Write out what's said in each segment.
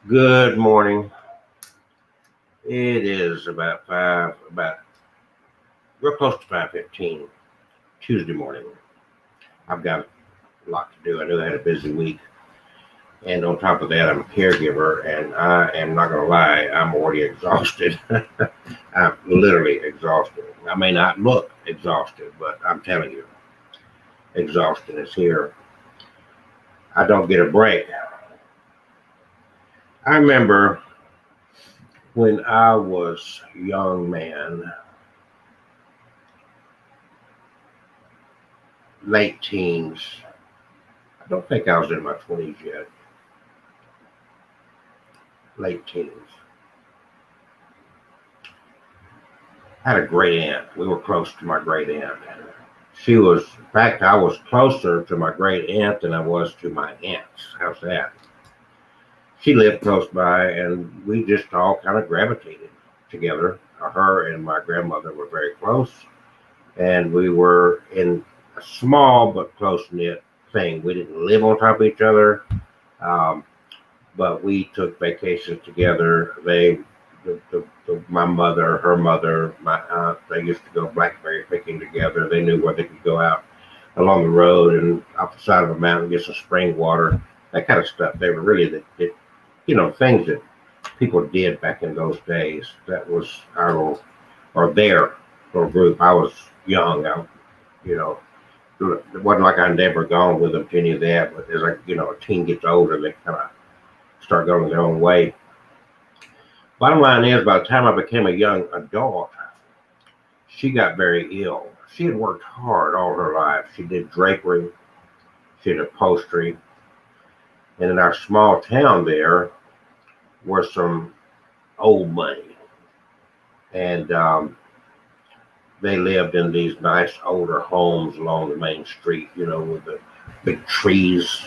Good morning. It is about real close to 5:15 Tuesday morning. I've got a lot to do. I knew I had a busy week, and on top of that, I'm a caregiver, and I am not gonna lie, I'm already exhausted. I'm literally exhausted. I may not look exhausted, but I'm telling you, exhaustion is here. I don't get a break. I remember when I was a young man, late teens. I don't think I was in my 20s yet. Late teens. I had a great aunt. We were close to my great aunt. In fact, I was closer to my great aunt than I was to my aunts. How's that? She lived close by, and we just all kind of gravitated together. Her and my grandmother were very close, and we were in a small but close knit thing. We didn't live on top of each other, um, but we took vacations together. My mother, her mother, my aunt, they used to go blackberry picking together. They knew where they could go out along the road and off the side of a mountain, get some spring water, that kind of stuff. They were really things that people did back in those days. That was our little, or their little group. I was young. You know, it wasn't like I'd never gone with them to any of that. But as a teen gets older, they kind of start going their own way. Bottom line is, by the time I became a young adult, she got very ill. She had worked hard all her life. She did drapery, she did upholstery, and in our small town there were some old money, and they lived in these nice older homes along the main street, with the big trees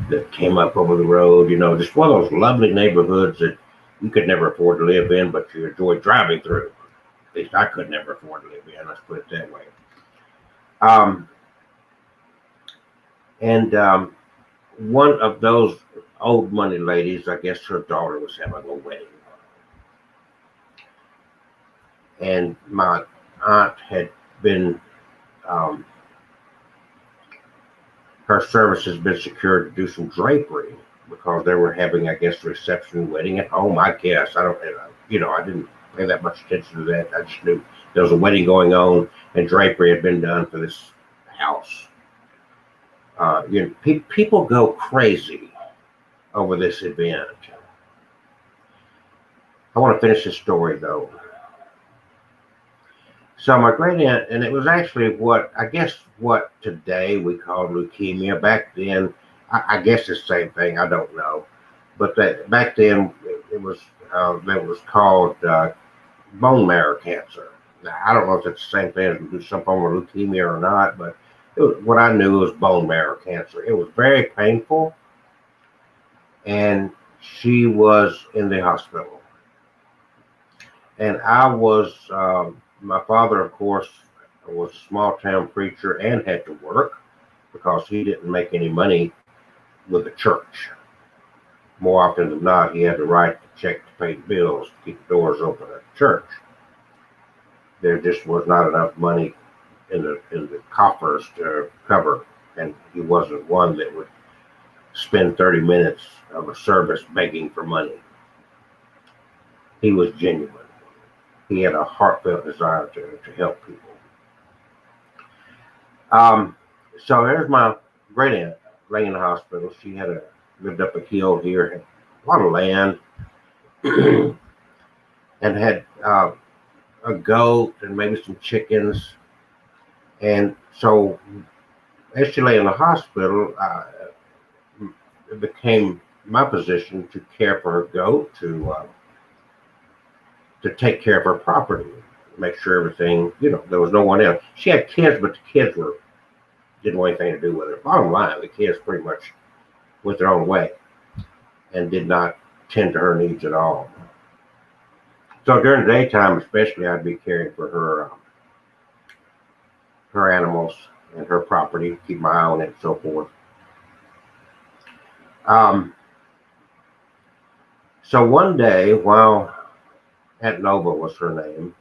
that came up over the road, just one of those lovely neighborhoods that you could never afford to live in, but you enjoyed driving through. At least I could never afford to live in, let's put it that way. Um, and one of those old money ladies, I guess her daughter was having a wedding. And my aunt had been, um, her service has been secured to do some drapery because they were having, I guess, a reception wedding at home. I guess I don't, I didn't pay that much attention to that. I just knew there was a wedding going on and drapery had been done for this house. People go crazy over this event. I want to finish this story though. So my great aunt, and it was actually what today we call leukemia. Back then, I guess it's the same thing. I don't know, but back then it was called bone marrow cancer. Now I don't know if it's the same thing as some form of leukemia or not, but what I knew was bone marrow cancer. It was very painful, and she was in the hospital, and I was. My father, of course, was a small town preacher and had to work because he didn't make any money with the church. More often than not, he had to write the check to pay the bills, to keep the doors open at the church. There just was not enough money in the coffers to cover, and he wasn't one that would spend 30 minutes of a service begging for money. He was genuine. He had a heartfelt desire to help people. So there's my great aunt laying in the hospital. She lived up a hill here, had a lot of land, and had a goat and maybe some chickens. And so as she lay in the hospital, it became my position to care for her goat, to take care of her property, make sure everything, there was no one else. She had kids, but the kids didn't want anything to do with her. Bottom line, the kids pretty much went their own way and did not tend to her needs at all. So during the daytime, especially, I'd be caring for her animals and her property, keep my eye on it, and so forth. Um, So one day, while Aunt Nova was her name,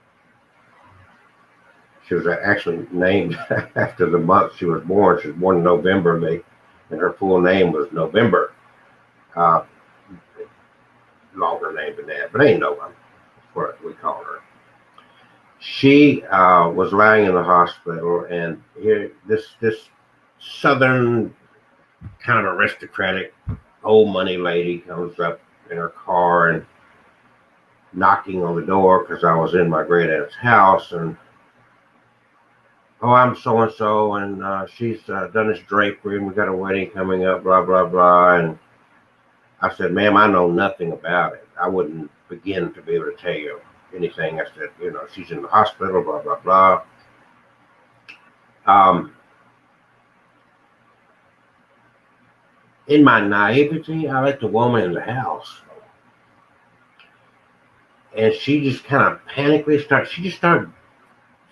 she was actually named after the month she was born. She was born in November, and her full name was November. Uh, Longer name than that, but ain't Nova. That's what we call her. She was lying in the hospital, and here this southern kind of aristocratic old money lady comes up in her car and knocking on the door because I was in my great aunt's house, and oh, I'm so and so, and she's done this drapery, and we got a wedding coming up, blah blah blah. And I said, ma'am, I know nothing about it. I wouldn't begin to be able to tell you anything. I said, she's in the hospital, blah blah blah. In my naivety, I let the woman in the house. And she just kind of panically started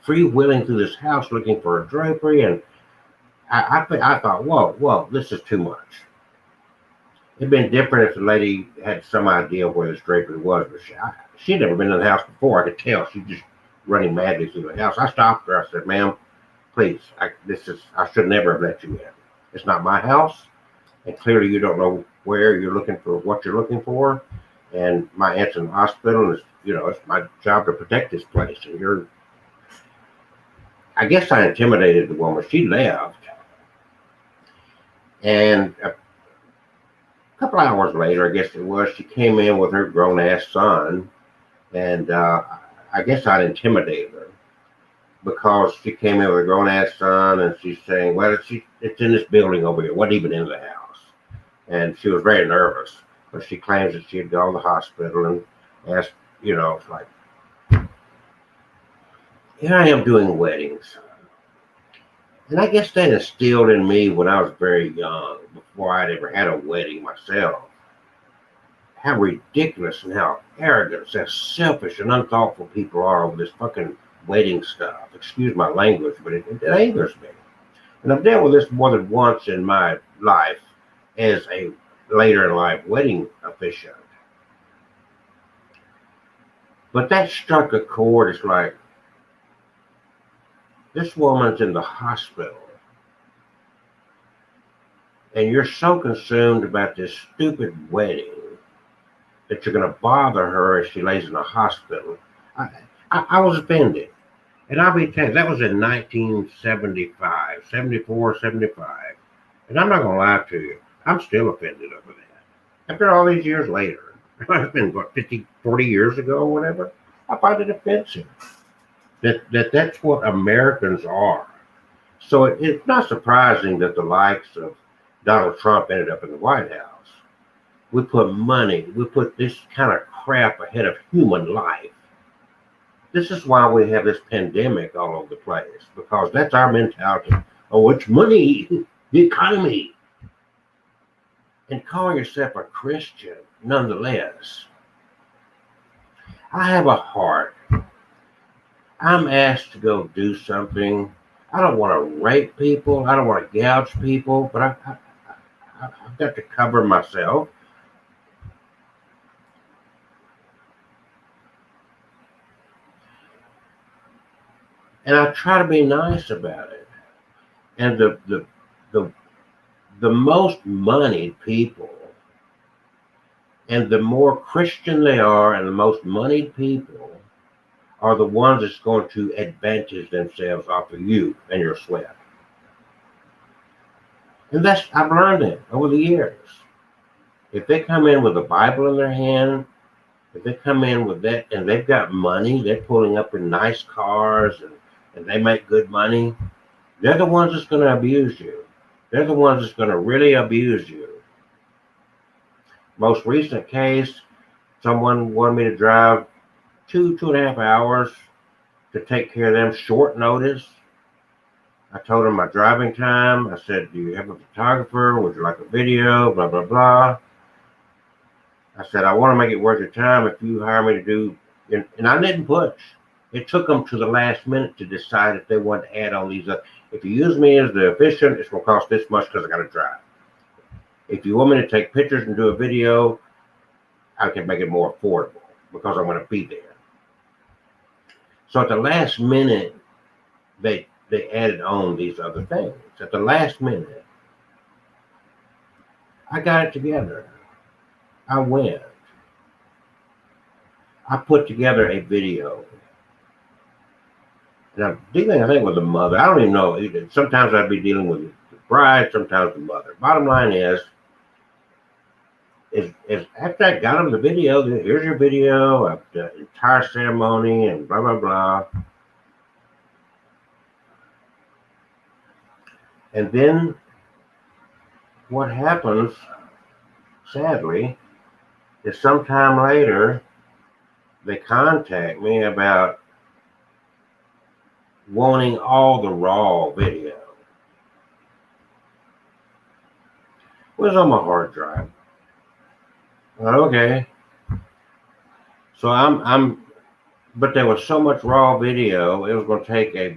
freewheeling through this house looking for a drapery. And I thought, whoa, this is too much. It'd been different if the lady had some idea where this drapery was, but she'd never been in the house before. I could tell she's just running madly through the house. I stopped her. I said, ma'am, please, I should never have let you in. It's not my house. And clearly you don't know where you're looking for, what you're looking for. And my aunt's in the hospital, and it's my job to protect this place. And I guess I intimidated the woman. She left. And a couple hours later, I guess it was, she came in with her grown-ass son. And I guess I'd intimidated her because she came in with a grown-ass son, and she's saying, well, it's in this building over here. It wasn't even in the house. And she was very nervous, but she claims that she had gone to the hospital and asked, it's like, here I am doing weddings. And I guess that instilled in me when I was very young, before I'd ever had a wedding myself, how ridiculous and how arrogant, how selfish and unthoughtful people are over this fucking wedding stuff. Excuse my language, but it angers me. And I've dealt with this more than once in my life as a later in life wedding officiant. But that struck a chord. It's like, this woman's in the hospital, and you're so consumed about this stupid wedding that you're going to bother her as she lays in the hospital. I was offended. And I'll be telling you, that was in 1975, 74, 75. And I'm not going to lie to you, I'm still offended over that. After all these years later, it's been, 40 years ago or whatever, I find it offensive that's what Americans are. So it's not surprising that the likes of Donald Trump ended up in the White House. We put money, we put this kind of crap ahead of human life. This is why we have this pandemic all over the place, because that's our mentality. Oh, it's money, the economy. And call yourself a Christian, nonetheless. I have a heart. I'm asked to go do something. I don't want to rape people. I don't want to gouge people, but I've got to cover myself. And I try to be nice about it. And the most moneyed people, and the more Christian they are, and the most moneyed people are the ones that's going to advantage themselves off of you and your sweat. And I've learned that over the years. If they come in with a Bible in their hand, if they come in with that, and they've got money, they're pulling up in nice cars, and they make good money, they're the ones that's going to abuse you. They're the ones that's going to really abuse you. Most recent case, someone wanted me to drive 2.5 hours to take care of them, short notice. I told them my driving time. I said, do you have a photographer? Would you like a video? Blah, blah, blah. I said, I want to make it worth your time if you hire me to do, and I didn't push. It took them to the last minute to decide if they wanted to add on these. If you use me as the officiant, it's going to cost this much because I got to drive. If you want me to take pictures and do a video, I can make it more affordable because I'm going to be there. So at the last minute, they added on these other things. At the last minute, I got it together. I went. I put together a video. And I'm dealing, I think, with the mother. I don't even know. Sometimes I'd be dealing with the bride, sometimes the mother. Bottom line is after I got them the video, here's your video of the entire ceremony and blah, blah, blah. And then what happens, sadly, is sometime later, they contact me about wanting all the raw video. It was on my hard drive. Okay. So but there was so much raw video, it was going to take a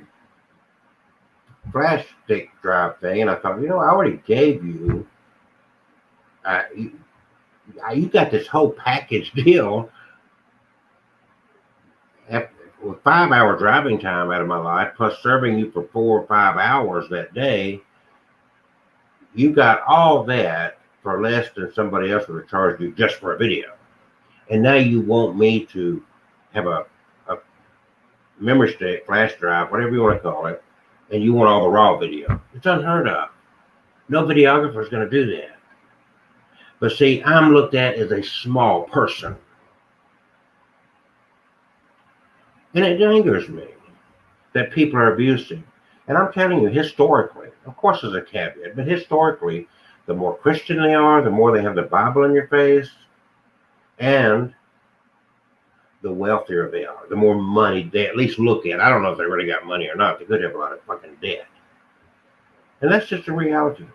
flash stick drive thing, and I thought, I already gave you, you got this whole package deal. With 5-hour driving time out of my life, plus serving you for 4 or 5 hours that day, you got all that for less than somebody else would have charged you just for a video. And now you want me to have a memory stick, flash drive, whatever you want to call it, and you want all the raw video. It's unheard of. No videographer is going to do that. But see, I'm looked at as a small person. And it angers me that people are abusive. And I'm telling you, historically, of course there's a caveat, but historically, the more Christian they are, the more they have the Bible in your face, and the wealthier they are, the more money they at least look at. I don't know if they really got money or not. They could have a lot of fucking debt. And that's just the reality.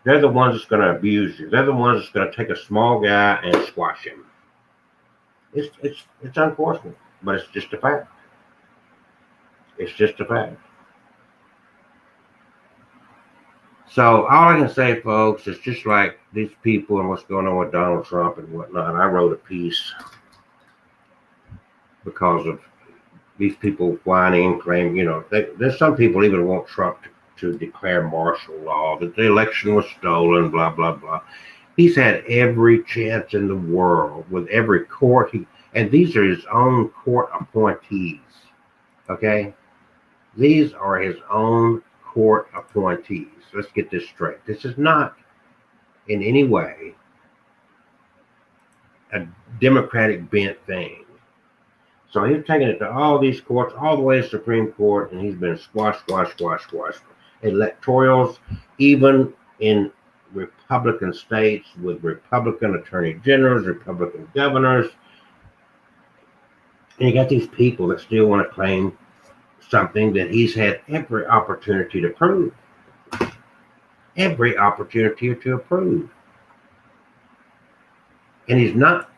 They're the ones that's going to abuse you. They're the ones that's going to take a small guy and squash him. It's unfortunate, but it's just a fact. It's just a fact. So all I can say, folks, is just like these people and what's going on with Donald Trump and whatnot. I wrote a piece because of these people whining, claiming, there's some people even want Trump to declare martial law, that the election was stolen, blah, blah, blah. He's had every chance in the world with every court. And these are his own court appointees, okay? These are his own court appointees. Let's get this straight. This is not in any way a Democratic bent thing. So he's taken it to all these courts, all the way to Supreme Court, and he's been squash. Electorals, even in Republican states with Republican attorney generals, Republican governors. And you got these people that still want to claim something that he's had every opportunity to prove. Every opportunity to approve. And he's not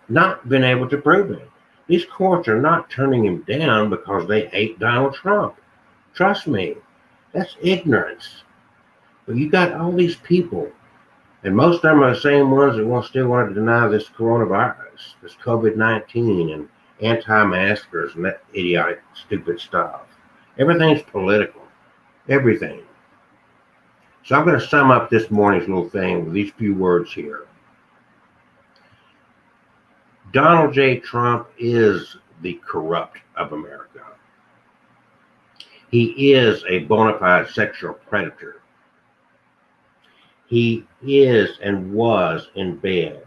been able to prove it. These courts are not turning him down because they hate Donald Trump. Trust me, that's ignorance. But you got all these people, and most of them are the same ones that still want to deny this coronavirus, this COVID-19, and anti-maskers and that idiotic, stupid stuff. Everything's political. Everything. So I'm going to sum up this morning's little thing with these few words here. Donald J. Trump is the corrupt of America. He is a bona fide sexual predator. He is and was in bed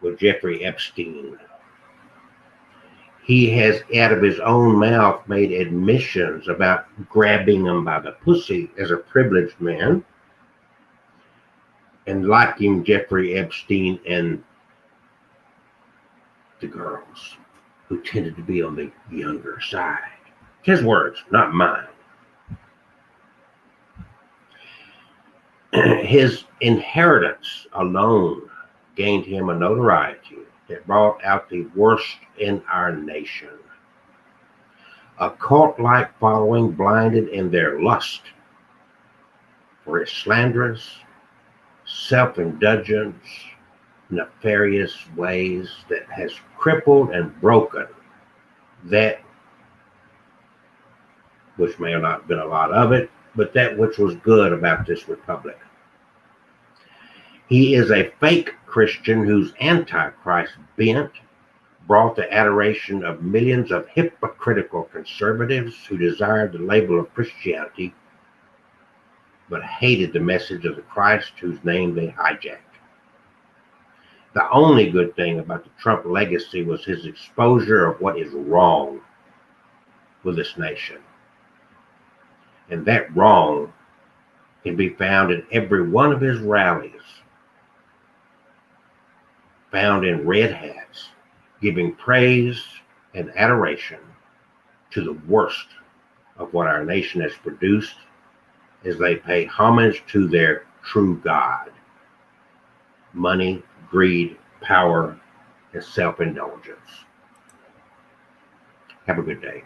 with Jeffrey Epstein. He has, out of his own mouth, made admissions about grabbing him by the pussy as a privileged man, and liking Jeffrey Epstein and the girls who tended to be on the younger side. His words, not mine. His inheritance alone gained him a notoriety that brought out the worst in our nation. A cult-like following blinded in their lust for his slanderous, self-indulgence, nefarious ways that has crippled and broken that which may have not been a lot of it, but that which was good about this republic. He is a fake Christian whose antichrist bent brought the adoration of millions of hypocritical conservatives who desired the label of Christianity but hated the message of the Christ whose name they hijacked. The only good thing about the Trump legacy was his exposure of what is wrong with this nation. And that wrong can be found in every one of his rallies, found in red hats, giving praise and adoration to the worst of what our nation has produced as they pay homage to their true God: money, greed, power, and self-indulgence. Have a good day.